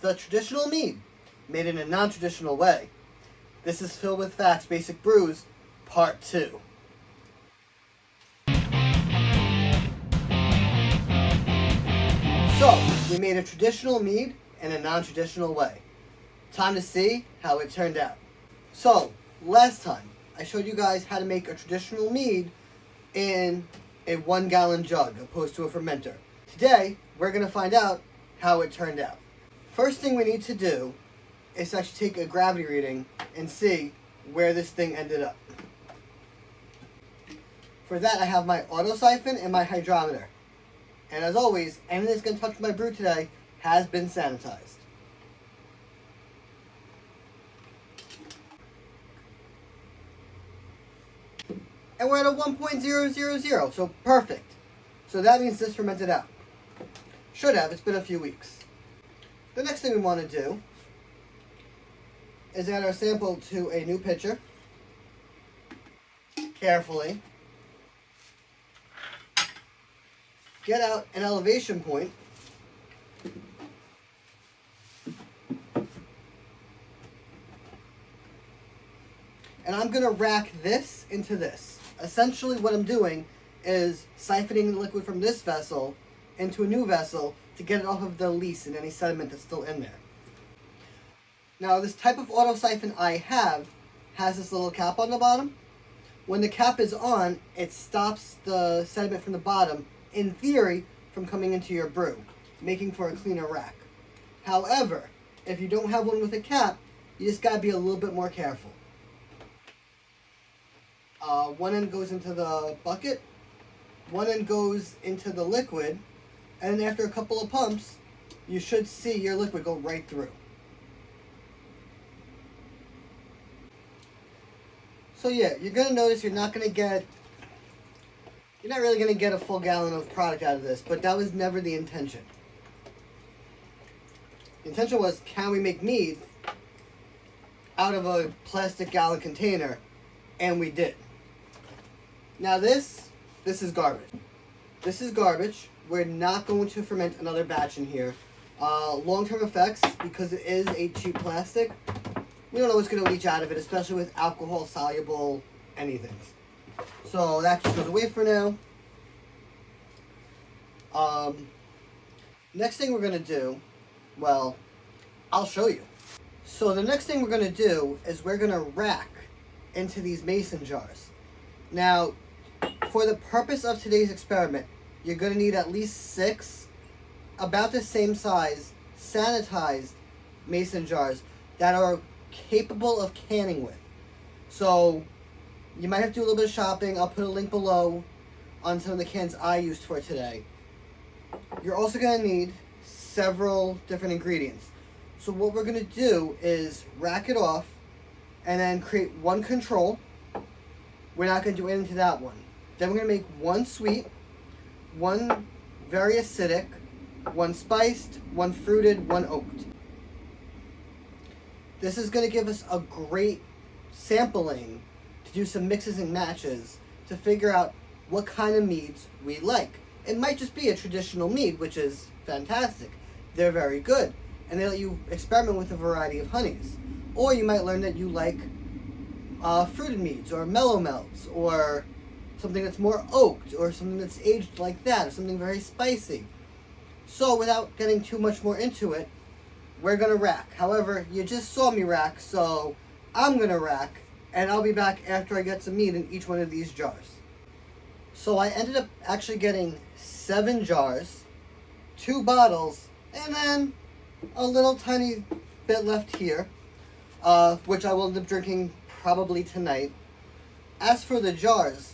The traditional mead, made in a non-traditional way. This is Filled with Facts Basic Brews, Part 2. So, we made a traditional mead in a non-traditional way. Time to see how it turned out. So, last time, I showed you guys how to make a traditional mead in a 1-gallon jug, opposed to a fermenter. Today, we're going to find out how it turned out. First thing we need to do is to actually take a gravity reading and see where this thing ended up. For that, I have my auto siphon and my hydrometer. And as always, anything that's going to touch my brew today has been sanitized. And we're at a 1.000, so perfect. So that means this fermented out. Should have, it's been a few weeks. The next thing we want to do is add our sample to a new pitcher. Carefully. Get out an elevation point. And I'm going to rack this into this. Essentially what I'm doing is siphoning the liquid from this vessel into a new vessel to get it off of the lees and any sediment that's still in there. Now this type of auto siphon I have has this little cap on the bottom. When the cap is on, it stops the sediment from the bottom, in theory, from coming into your brew, making for a cleaner rack. However, if you don't have one with a cap, you just gotta be a little bit more careful. One end goes into the bucket, one end goes into the liquid, and then after a couple of pumps, you should see your liquid go right through. So yeah, you're going to notice you're not really going to get a full gallon of product out of this, but that was never the intention. The intention was, can we make mead out of a plastic gallon container? And we did. Now this is garbage. This is garbage. We're not going to ferment another batch in here. Long-term effects, because it is a cheap plastic, we don't know what's going to leach out of it, especially with alcohol-soluble anything. So that just goes away for now. Next thing we're going to do, well, I'll show you. So the next thing we're going to do is we're going to rack into these mason jars. Now, for the purpose of today's experiment, you're going to need at least 6 about the same size sanitized mason jars that are capable of canning with. So you might have to do a little bit of shopping. I'll put a link below on some of the cans I used for today. You're also going to need several different ingredients. So what we're going to do is rack it off and then create one control. We're not going to do anything to that one. Then we're going to make one sweet, one very acidic, one spiced, one fruited, one oaked. This is going to give us a great sampling to do some mixes and matches to figure out what kind of meads we like. It might just be a traditional mead, which is fantastic. They're very good, and they let you experiment with a variety of honeys. Or you might learn that you like fruited meads, or mellow melts, or something that's more oaked, or something that's aged like that, or something very spicy. So without getting too much more into it, we're going to rack. However, you just saw me rack, so I'm going to rack, and I'll be back after I get some mead in each one of these jars. So I ended up actually getting 7 jars, 2 bottles, and then a little tiny bit left here, which I will end up drinking probably tonight. As for the jars,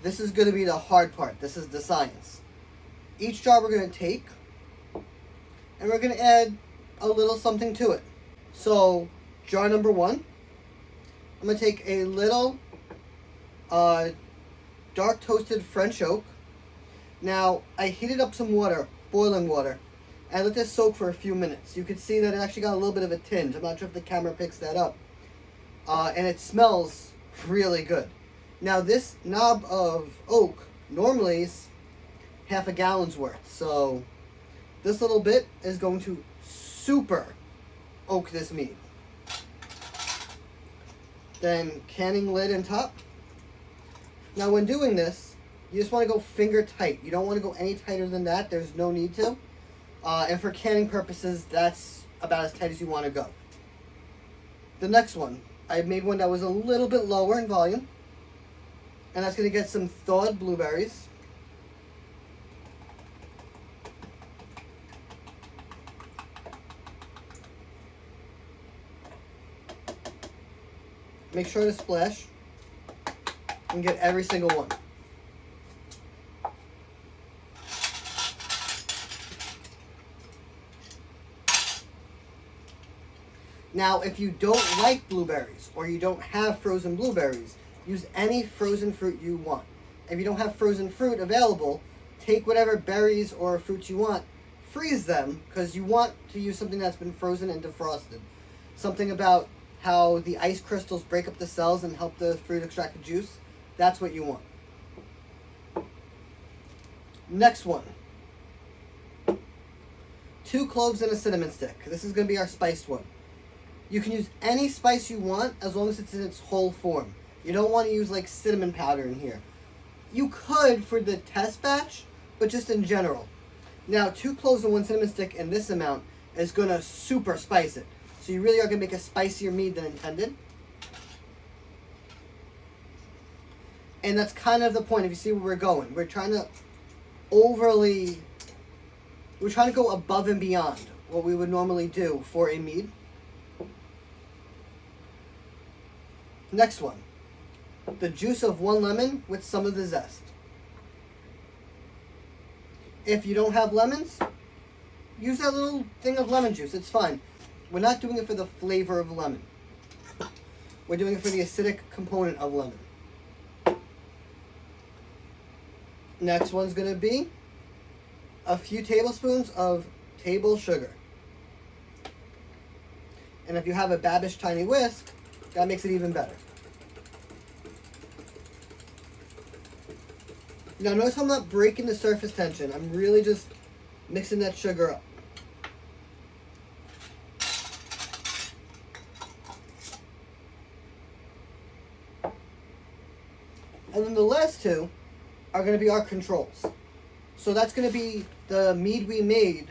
this is going to be the hard part. This is the science. Each jar we're going to take, and we're going to add a little something to it. So, jar number 1, I'm going to take a little dark toasted French oak. Now, I heated up some water, boiling water, and let this soak for a few minutes. You can see that it actually got a little bit of a tinge. I'm not sure if the camera picks that up. And it smells really good. Now, this knob of oak normally is half a gallon's worth, so this little bit is going to super oak this mead. Then canning lid and top. Now when doing this, you just want to go finger tight. You don't want to go any tighter than that. There's no need to. And for canning purposes, that's about as tight as you want to go. The next one, I made one that was a little bit lower in volume. And that's going to get some thawed blueberries. Make sure to splash and get every single one. Now, if you don't like blueberries or you don't have frozen blueberries, use any frozen fruit you want. If you don't have frozen fruit available, take whatever berries or fruits you want, freeze them, because you want to use something that's been frozen and defrosted. Something about how the ice crystals break up the cells and help the fruit extract the juice. That's what you want. Next one. 2 cloves and a cinnamon stick. This is going to be our spiced one. You can use any spice you want as long as it's in its whole form. You don't want to use like cinnamon powder in here. You could for the test batch, but just in general. Now 2 cloves and 1 cinnamon stick in this amount is going to super spice it. So you really are going to make a spicier mead than intended. And that's kind of the point, if you see where we're going. We're trying to go above and beyond what we would normally do for a mead. Next one. The juice of 1 lemon with some of the zest. If you don't have lemons, use that little thing of lemon juice. It's fine. We're not doing it for the flavor of lemon. We're doing it for the acidic component of lemon. Next one's going to be a few tablespoons of table sugar. And if you have a Babish Tiny Whisk, that makes it even better. Now notice how I'm not breaking the surface tension. I'm really just mixing that sugar up. And then the last 2 are going to be our controls. So that's going to be the mead we made,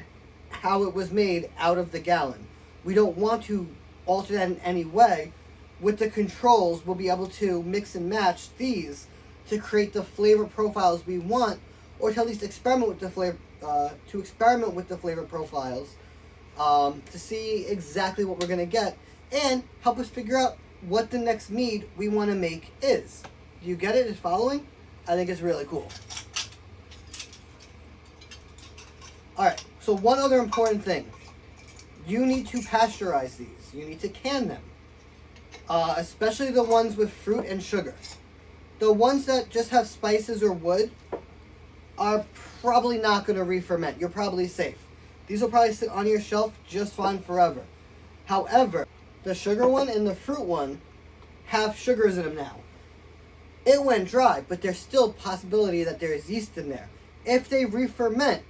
how it was made out of the gallon. We don't want to alter that in any way. With the controls, we'll be able to mix and match these to create the flavor profiles we want, or to at least experiment with the flavor, profiles, to see exactly what we're going to get, and help us figure out what the next mead we want to make is. Do you get it? Is following? I think it's really cool. Alright, so one other important thing. You need to pasteurize these. You need to can them. Especially the ones with fruit and sugar. The ones that just have spices or wood are probably not going to re-ferment. You're probably safe. These will probably sit on your shelf just fine forever. However, the sugar one and the fruit one have sugars in them now. It went dry, but there's still a possibility that there is yeast in there. If they re-ferment,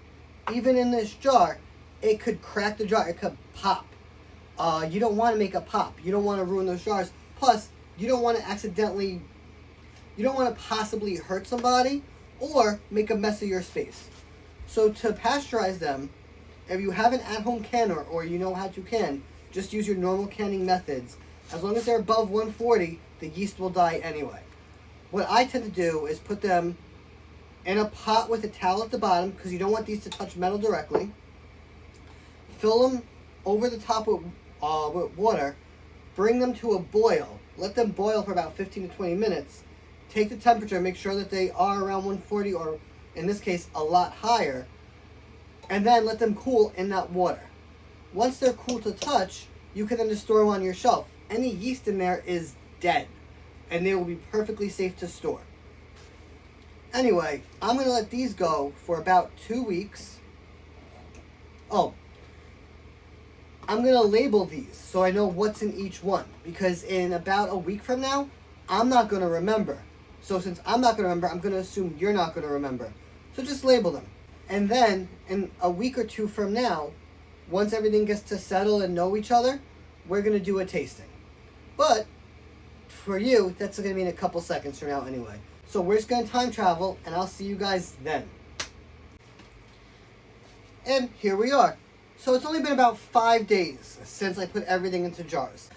even in this jar, it could crack the jar. It could pop. You don't want to make a pop. You don't want to ruin those jars. Plus, you don't want to possibly hurt somebody or make a mess of your space. So to pasteurize them, if you have an at-home canner or you know how to can, just use your normal canning methods. As long as they're above 140, the yeast will die anyway. What I tend to do is put them in a pot with a towel at the bottom, because you don't want these to touch metal directly. Fill them over the top with water. Bring them to a boil. Let them boil for about 15 to 20 minutes. Take the temperature, make sure that they are around 140, or in this case, a lot higher. And then let them cool in that water. Once they're cool to touch, you can then just store them on your shelf. Any yeast in there is dead, and they will be perfectly safe to store. Anyway, I'm going to let these go for about 2 weeks. Oh, I'm going to label these so I know what's in each one, because in about a week from now, I'm not going to remember. So since I'm not going to remember, I'm going to assume you're not going to remember. So just label them. And then, in a week or 2 from now, once everything gets to settle and know each other, we're going to do a tasting. But for you, that's going to be in a couple seconds from now anyway. So we're just going to time travel, and I'll see you guys then. And here we are. So it's only been about 5 days since I put everything into jars.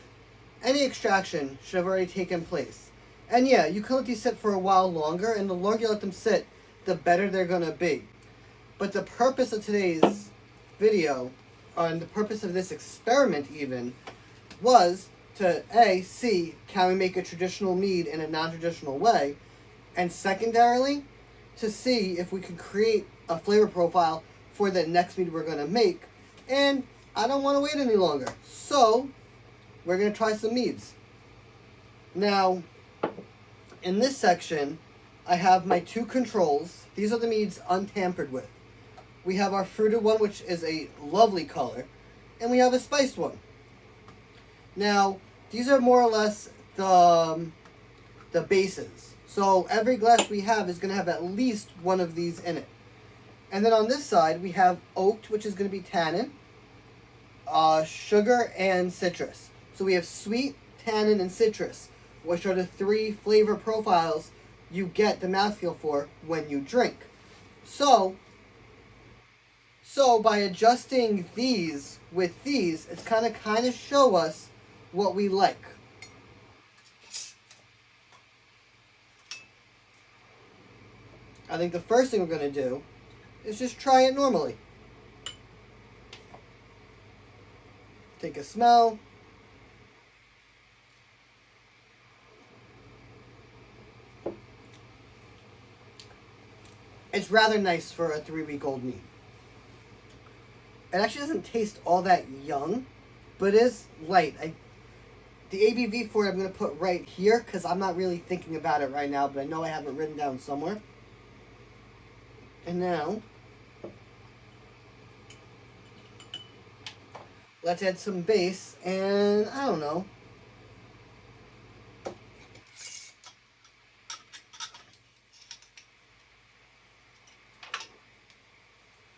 Any extraction should have already taken place. And yeah, you can let these sit for a while longer, and the longer you let them sit, the better they're going to be. But the purpose of today's video, and the purpose of this experiment even, was to see, can we make a traditional mead in a non-traditional way? And secondarily, to see if we can create a flavor profile for the next mead we're going to make. And I don't want to wait any longer. So, we're going to try some meads. Now, in this section, I have my 2 controls. These are the meads untampered with. We have our fruited one, which is a lovely color. And we have a spiced one. Now, these are more or less the bases. So every glass we have is going to have at least one of these in it. And then on this side, we have oaked, which is going to be tannin, sugar, and citrus. So we have sweet, tannin, and citrus, which are the 3 flavor profiles you get the mouthfeel for when you drink. So by adjusting these with these, it's kind of show us what we like. I think the first thing we're going to do is just try it normally. Take a smell. It's rather nice for a 3-week-old mead. It actually doesn't taste all that young, but it is light. The ABV for it I'm going to put right here because I'm not really thinking about it right now, but I know I have it written down somewhere. And now, let's add some base, and I don't know.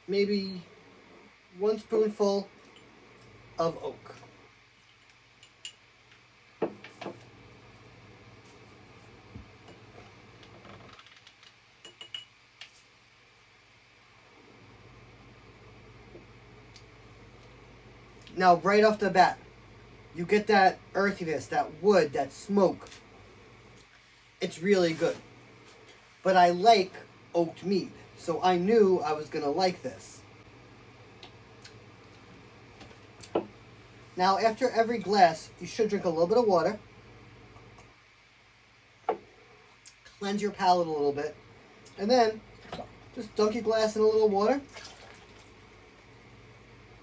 Maybe 1 spoonful of oak. Now, right off the bat, you get that earthiness, that wood, that smoke. It's really good. But I like oaked mead, so I knew I was going to like this. Now, after every glass, you should drink a little bit of water. Cleanse your palate a little bit. And then, just dunk your glass in a little water.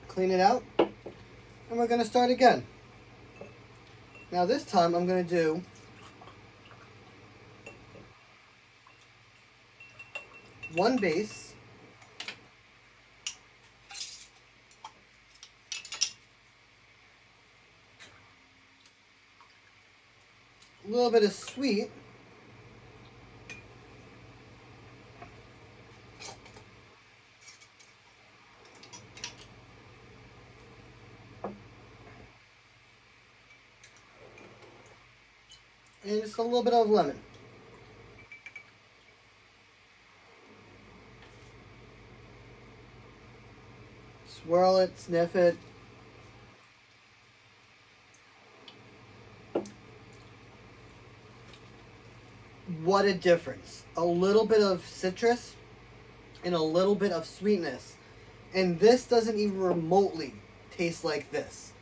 Clean it out. And we're going to start again. Now this time I'm going to do one base, a little bit of sweet, and just a little bit of lemon. Swirl it, sniff it. What a difference. A little bit of citrus and a little bit of sweetness. And this doesn't even remotely taste like this.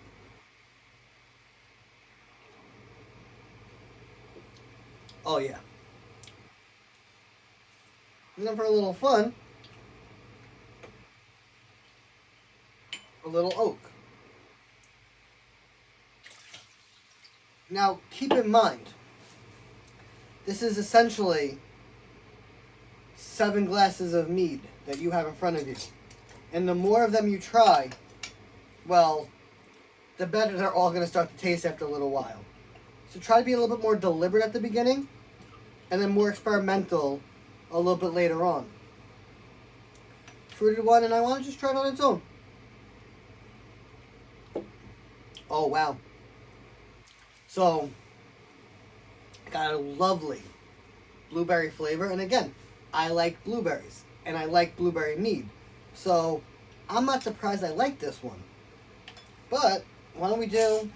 Oh yeah. And then for a little fun, a little oak. Now keep in mind, this is essentially 7 glasses of mead that you have in front of you. And the more of them you try, well, the better they're all going to start to taste after a little while. So try to be a little bit more deliberate at the beginning, and then more experimental a little bit later on. Fruited one, and I want to just try it on its own. Oh, wow. So, got a lovely blueberry flavor. And again, I like blueberries. And I like blueberry mead. So, I'm not surprised I like this one. But, why don't we do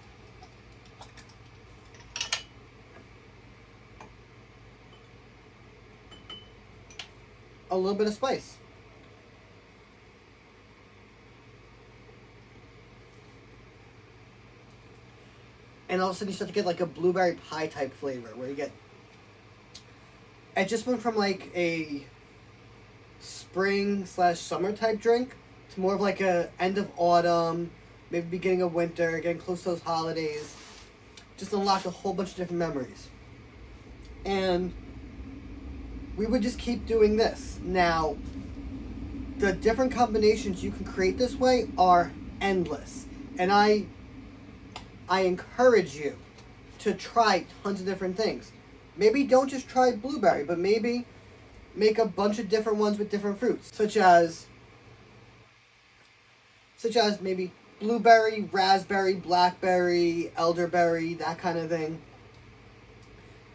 a little bit of spice. And all of a sudden you start to get like a blueberry pie type flavor where you get... It just went from like a spring/summer type drink to more of like a end of autumn, maybe beginning of winter, getting close to those holidays. Just unlocked a whole bunch of different memories. And we would just keep doing this. Now, the different combinations you can create this way are endless. And I encourage you to try tons of different things. Maybe don't just try blueberry, but maybe make a bunch of different ones with different fruits, such as maybe blueberry, raspberry, blackberry, elderberry, that kind of thing.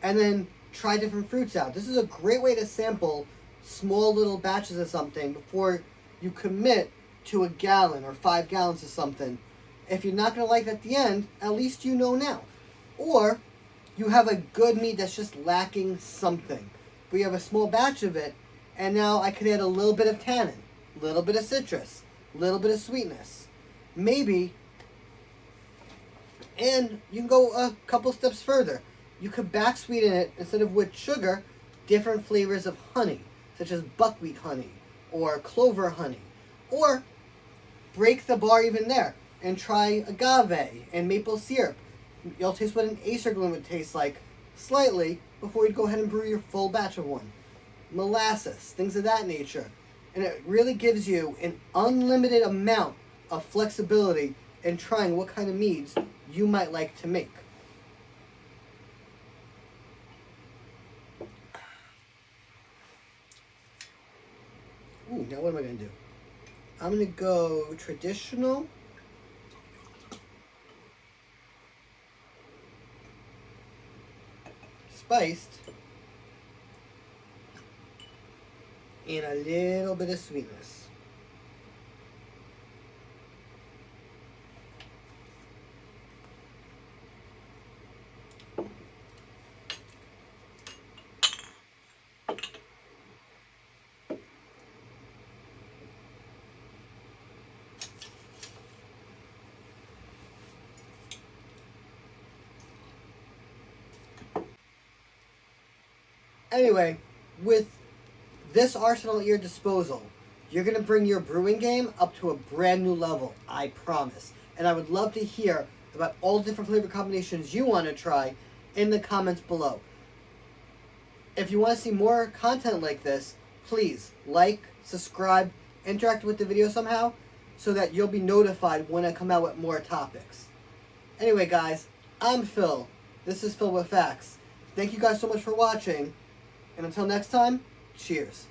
And then try different fruits out. This is a great way to sample small little batches of something before you commit to a gallon or 5 gallons of something. If you're not going to like it at the end, at least you know now. Or you have a good mead that's just lacking something. We have a small batch of it, and now I could add a little bit of tannin, a little bit of citrus, a little bit of sweetness. Maybe, and you can go a couple steps further. You could back sweeten it, instead of with sugar, different flavors of honey, such as buckwheat honey, or clover honey. Or break the bar even there and try agave and maple syrup. You'll taste what an Acer glue would taste like slightly before you go ahead and brew your full batch of one. Molasses, things of that nature. And it really gives you an unlimited amount of flexibility in trying what kind of meads you might like to make. Ooh, now what am I going to do? I'm going to go traditional. Spiced. And a little bit of sweetness. Anyway, with this arsenal at your disposal, you're going to bring your brewing game up to a brand new level, I promise. And I would love to hear about all the different flavor combinations you want to try in the comments below. If you want to see more content like this, please like, subscribe, interact with the video somehow, so that you'll be notified when I come out with more topics. Anyway guys, I'm Phil. This is Phil with Facts. Thank you guys so much for watching. And until next time, cheers.